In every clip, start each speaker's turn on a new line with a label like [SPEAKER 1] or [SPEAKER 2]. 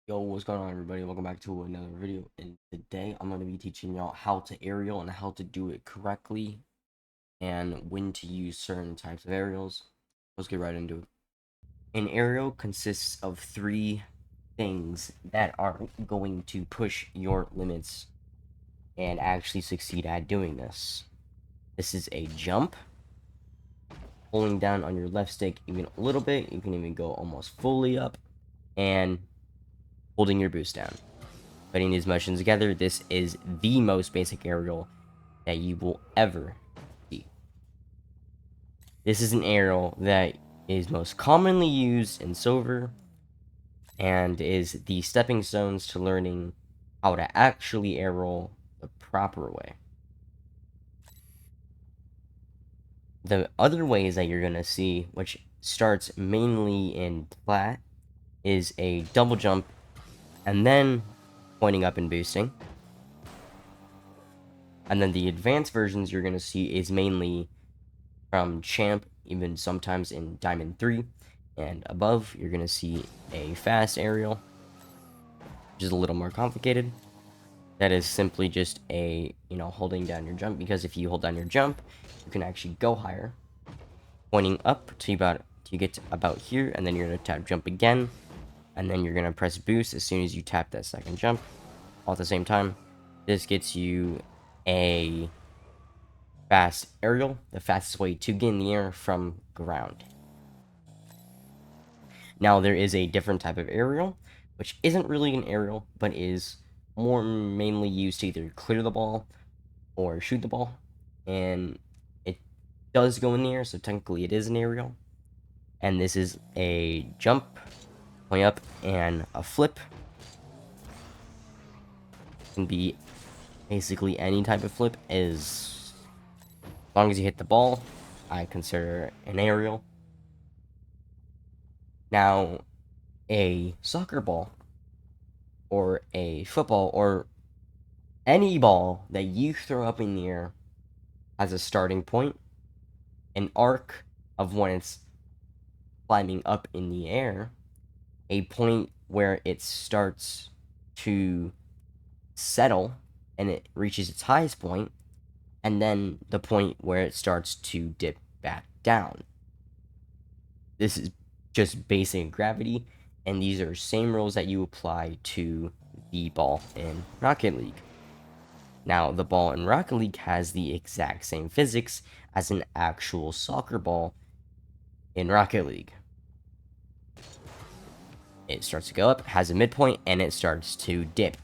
[SPEAKER 1] Yo, what's going on, everybody? Welcome back to another video. And today I'm going to be teaching y'all how to aerial and how to do it correctly and when to use certain types of aerials. Let's get right into it. An aerial consists of three things that are going to push your limits and actually succeed at doing this. This is a jump, pulling down on your left stick even a little bit. You can even go almost fully up, and holding your boost down. Putting these motions together, this is the most basic aerial that you will ever see. This is an aerial that is most commonly used in Silver and is the stepping stones to learning how to actually aerial the proper way. The other ways that you're going to see, which starts mainly in Plat, is a double jump and then pointing up and boosting. And then the advanced versions you're going to see is mainly from Champ, even sometimes in Diamond 3 and above. You're going to see a fast aerial, which is a little more complicated. That is simply just a, holding down your jump, because if you hold down your jump, you can actually go higher, pointing up to get to about here, and then you're going to tap jump again, and then you're going to press boost as soon as you tap that second jump, all at the same time. This gets you a fast aerial, the fastest way to get in the air from ground. Now, there is a different type of aerial, which isn't really an aerial, but is more mainly used to either clear the ball or shoot the ball. And it does go in the air, so technically it is an aerial. And this is a jump, point up, and a flip. It can be basically any type of flip, as long as you hit the ball, I consider an aerial. Now, a soccer ball or a football or any ball that you throw up in the air has a starting point, an arc of when it's climbing up in the air, a point where it starts to settle and it reaches its highest point, and then the point where it starts to dip back down. This is just basic gravity, and these are same rules that you apply to the ball in Rocket League. Now, the ball in Rocket League has the exact same physics as an actual soccer ball in Rocket League. It starts to go up, has a midpoint, and it starts to dip.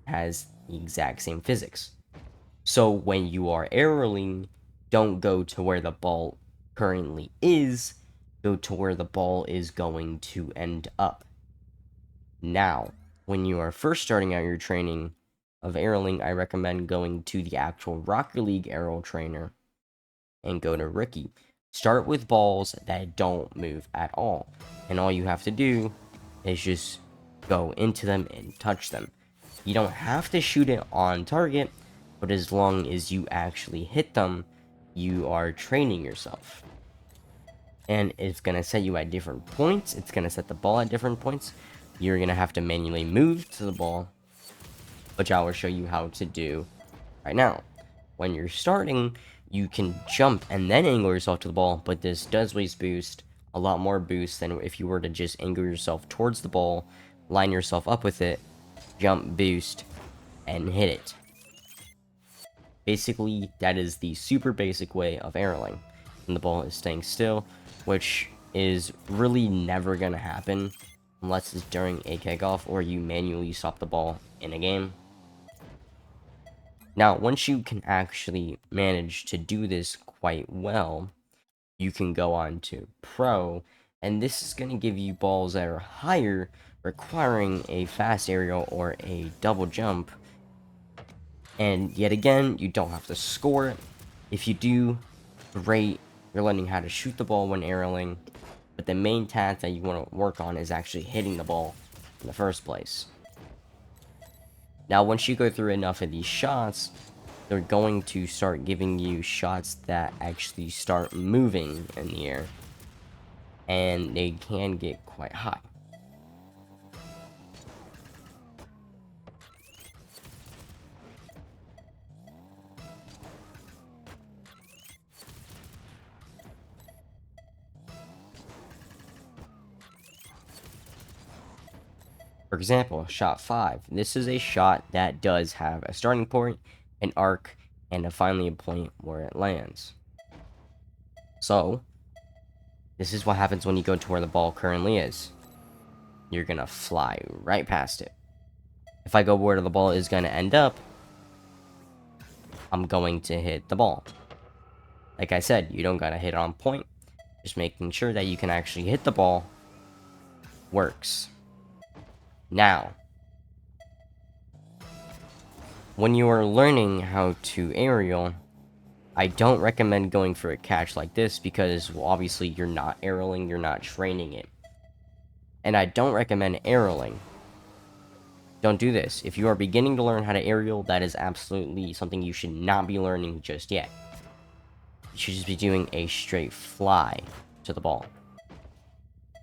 [SPEAKER 1] Has the exact same physics. So when you are aerialing, don't go to where the ball currently is, go to where the ball is going to end up. Now, when you are first starting out your training of aerialing, I recommend going to the actual Rocket League aerial trainer and go to Rookie. Start with balls that don't move at all, and all you have to do is just go into them and touch them. You don't have to shoot it on target, but as long as you actually hit them, you are training yourself. And it's going to set you at different points. It's going to set the ball at different points. You're going to have to manually move to the ball, which I will show you how to do right now. When you're starting, you can jump and then angle yourself to the ball, but this does waste boost, a lot more boost than if you were to just angle yourself towards the ball, line yourself up with it, jump, boost, and hit it. Basically, that is the super basic way of aerialing. And the ball is staying still, which is really never going to happen unless it's during a kickoff or you manually stop the ball in a game. Now, once you can actually manage to do this quite well, you can go on to Pro, and this is going to give you balls that are higher, requiring a fast aerial or a double jump. And yet again, you don't have to score it. If you do, great, you're learning how to shoot the ball when aerialing, but the main task that you want to work on is actually hitting the ball in the first place. Now, once you go through enough of these shots, they're going to start giving you shots that actually start moving in the air, and they can get quite high. For example, shot 5. This is a shot that does have a starting point, an arc, and finally a point where it lands. So, this is what happens when you go to where the ball currently is. You're gonna fly right past it. If I go where the ball is gonna end up, I'm going to hit the ball. Like I said, you don't gotta hit on point. Just making sure that you can actually hit the ball works. Now, when you are learning how to aerial, I don't recommend going for a catch like this because, well, obviously you're not aerialing, you're not training it. And I don't recommend aerialing. Don't do this. If you are beginning to learn how to aerial, that is absolutely something you should not be learning just yet. You should just be doing a straight fly to the ball.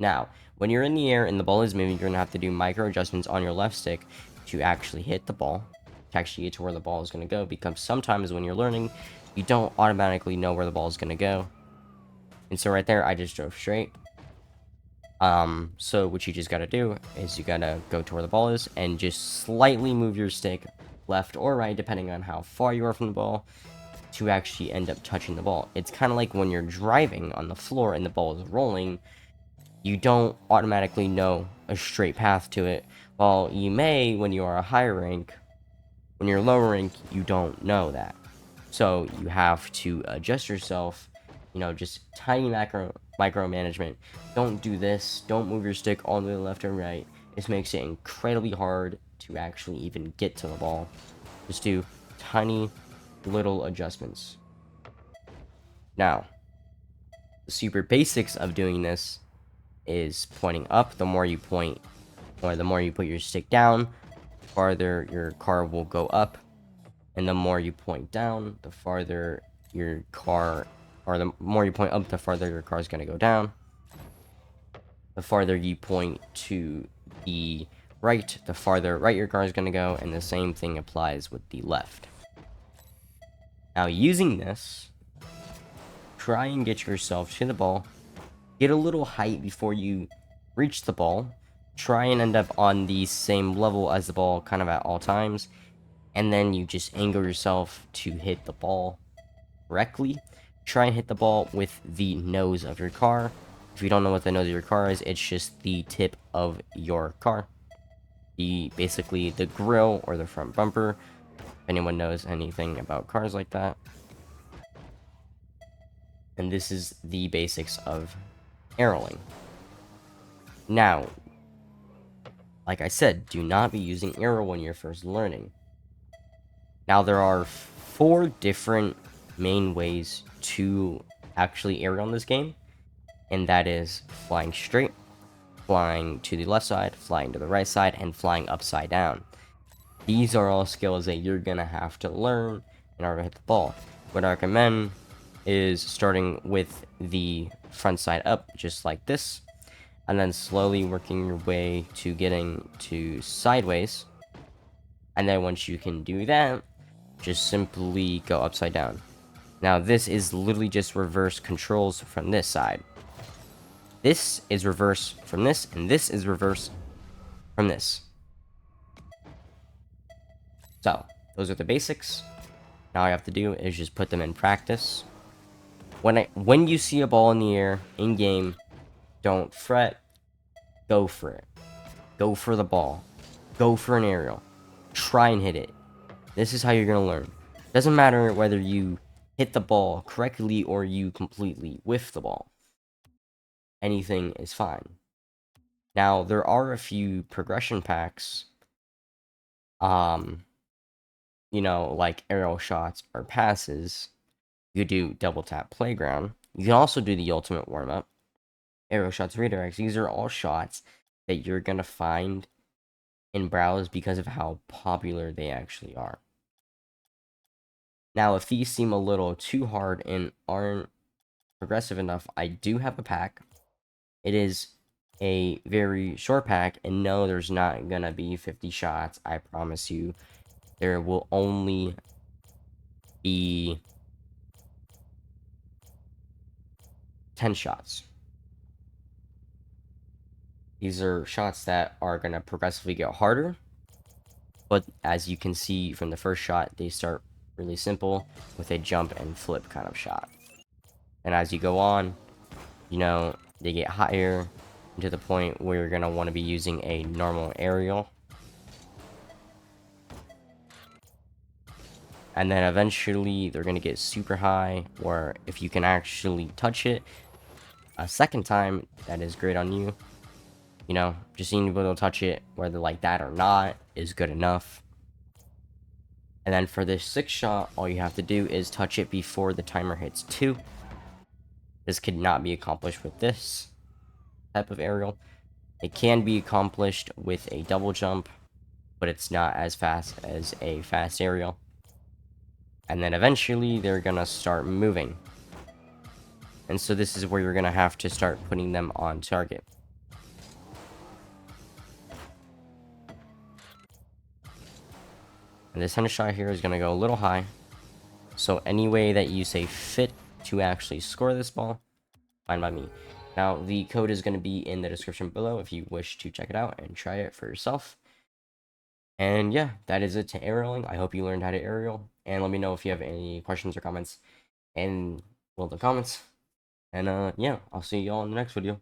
[SPEAKER 1] Now, when you're in the air and the ball is moving, you're going to have to do micro adjustments on your left stick to actually hit the ball, to actually get to where the ball is going to go, because sometimes when you're learning, you don't automatically know where the ball is going to go. And so right there, I just drove straight. So what you just got to do is you got to go to where the ball is and just slightly move your stick left or right, depending on how far you are from the ball, to actually end up touching the ball. It's kind of like when you're driving on the floor and the ball is rolling, you don't automatically know a straight path to it. While you may when you are a higher rank. When you're lower rank, you don't know that. So you have to adjust yourself, just tiny micromanagement. Don't do this. Don't move your stick all the way left or right. This makes it incredibly hard to actually even get to the ball. Just do tiny little adjustments. Now, the super basics of doing this is pointing up. The more you point, or the more you put your stick down, the farther your car will go up. And the more you point down, the farther your car, or the more you point up, the farther your car is going to go down. The farther you point to the right, the farther right your car is going to go, and the same thing applies with the left. Now, using this, try and get yourself to the ball, get a little height before you reach the ball, try and end up on the same level as the ball kind of at all times, and then you just angle yourself to hit the ball correctly. Try and hit the ball with the nose of your car. If you don't know what the nose of your car is, it's just the tip of your car. Basically the grill or the front bumper. If anyone knows anything about cars like that. And this is the basics of aerialing. Now, like I said, do not be using aerial when you're first learning. Now, there are 4 different main ways to actually aerial in this game, and that is flying straight, flying to the left side, flying to the right side, and flying upside down. These are all skills that you're gonna have to learn in order to hit the ball. What I recommend is starting with the front side up, just like this, and then slowly working your way to getting to sideways. And then once you can do that, just simply go upside down. Now this is literally just reverse controls from this side. This is reverse from this, and this is reverse from this. So, those are the basics. Now all I have to do is just put them in practice. When you see a ball in the air, in-game, don't fret. Go for it. Go for the ball. Go for an aerial. Try and hit it. This is how you're going to learn. Doesn't matter whether you hit the ball correctly or you completely whiff the ball. Anything is fine. Now, there are a few progression packs, like aerial shots or passes. You could do double tap playground. You can also do the ultimate warm-up. Aerial shots, redirects. These are all shots that you're going to find in browse because of how popular they actually are. Now, if these seem a little too hard and aren't progressive enough, I do have a pack. It is a very short pack, and no, there's not gonna be 50 shots. I promise you. There will only be 10 shots. These are shots that are going to progressively get harder, but as you can see from the first shot, they start really simple with a jump and flip kind of shot. And as you go on, you know, they get higher to the point where you're going to want to be using a normal aerial. And then eventually they're going to get super high, where if you can actually touch it a second time, that is great on you. You know, just being able to touch it, whether like that or not, is good enough. And then for this 6th shot, all you have to do is touch it before the timer hits 2. This could not be accomplished with this type of aerial. It can be accomplished with a double jump, but it's not as fast as a fast aerial. And then eventually they're gonna start moving. And so this is where you're gonna have to start putting them on target. And this 100 shot here is gonna go a little high. So any way that you say fit to actually score this ball, fine by me. Now, the code is going to be in the description below if you wish to check it out and try it for yourself. And yeah, that is it to aerialing. I hope you learned how to aerial. And let me know if you have any questions or comments in the comments. And yeah, I'll see you all in the next video.